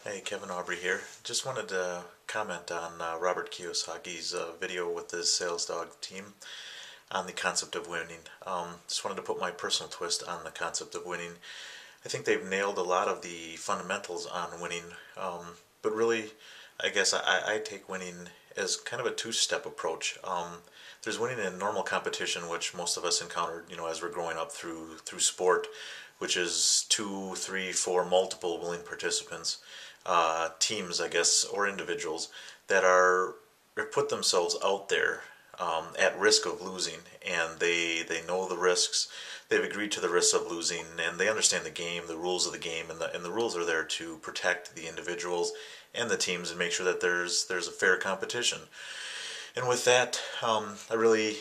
Hey, Kevin Aubrey here. Just wanted to comment on Robert Kiyosaki's video with his sales dog team on the concept of winning. Just wanted to put my personal twist on the concept of winning. I think they've nailed a lot of the fundamentals on winning, but really, I guess I take winning as kind of a two-step approach. There's winning in normal competition, which most of us encountered, as we're growing up through sport, which is two, three, four, multiple willing participants, teams, I guess, or individuals that are put themselves out there at risk of losing, and they know the risks. They've agreed to the risks of losing, and they understand the game, the rules of the game, and the rules are there to protect the individuals and the teams and make sure that there's a fair competition. And with that, I really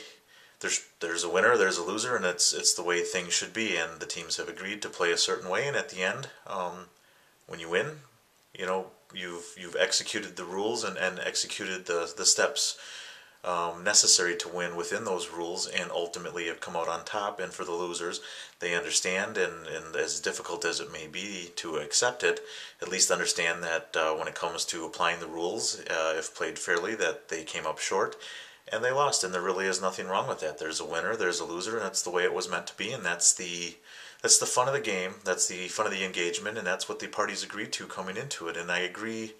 there's a winner, there's a loser, and it's the way things should be. And the teams have agreed to play a certain way, and at the end, when you win, you've executed the rules and executed the steps necessary to win within those rules, and ultimately have come out on top. And for the losers, they understand, and as difficult as it may be to accept it, at least understand that when it comes to applying the rules, if played fairly, that they came up short and they lost, and there really is nothing wrong with that. There's a winner, there's a loser, and that's the way it was meant to be, and that's the fun of the game, that's the fun of the engagement, and that's what the parties agreed to coming into it. And I agree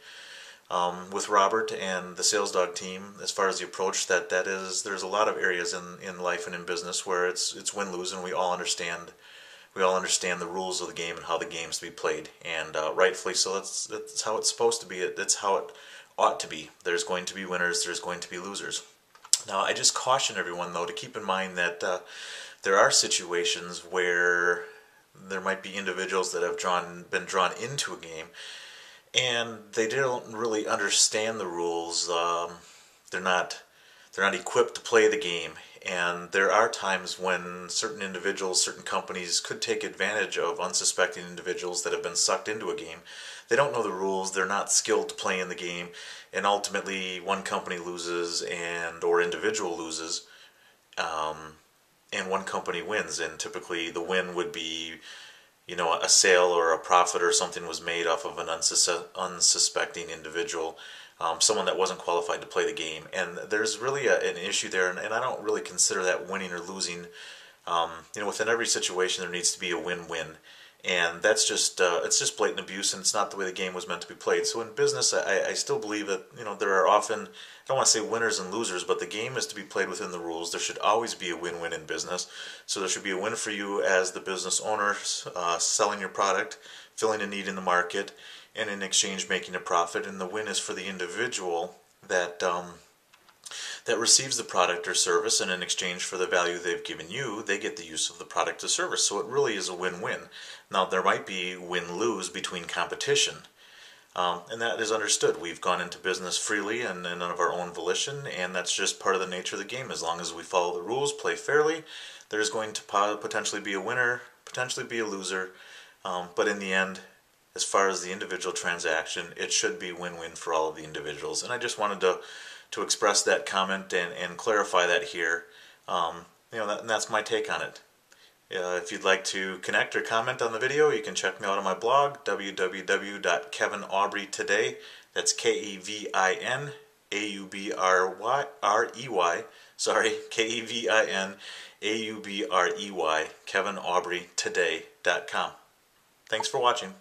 with Robert and the sales dog team as far as the approach there's a lot of areas in life and in business where it's win-lose, and we all understand the rules of the game and how the game's to be played, and rightfully so. That's how it's supposed to be. That's how it ought to be. There's going to be winners, there's going to be losers. Now, I just caution everyone, though, to keep in mind that there are situations where there might be individuals that have been drawn into a game, and they don't really understand the rules. They're not equipped to play the game, and there are times when certain individuals, certain companies could take advantage of unsuspecting individuals that have been sucked into a game. They don't know the rules, they're not skilled to play in the game, and ultimately one company loses or individual loses, and one company wins. And typically the win would be, a sale or a profit or something was made off of an unsuspecting individual, someone that wasn't qualified to play the game. And there's really an issue there, and I don't really consider that winning or losing. Within every situation there needs to be a win-win, and that's it's just blatant abuse, and it's not the way the game was meant to be played. So in business, I still believe that there are often, I don't want to say winners and losers, but the game is to be played within the rules. There should always be a win-win in business. So there should be a win for you as the business owner, selling your product, filling a need in the market, and in exchange making a profit. And the win is for the individual that receives the product or service, and in exchange for the value they've given you, they get the use of the product or service. So it really is a win-win. Now, there might be win-lose between competition, and that is understood. We've gone into business freely and of our own volition, and that's just part of the nature of the game. As long as we follow the rules, play fairly, there's going to potentially be a winner, potentially be a loser, but in the end, as far as the individual transaction, it should be win-win for all of the individuals. And I just wanted to express that comment and clarify that here. And that's my take on it. If you'd like to connect or comment on the video, you can check me out on my blog, www.kevinaubreytoday. That's KEVINAUBREY. Sorry, KEVINAUBREY. KevinAubreytoday.com. Thanks for watching.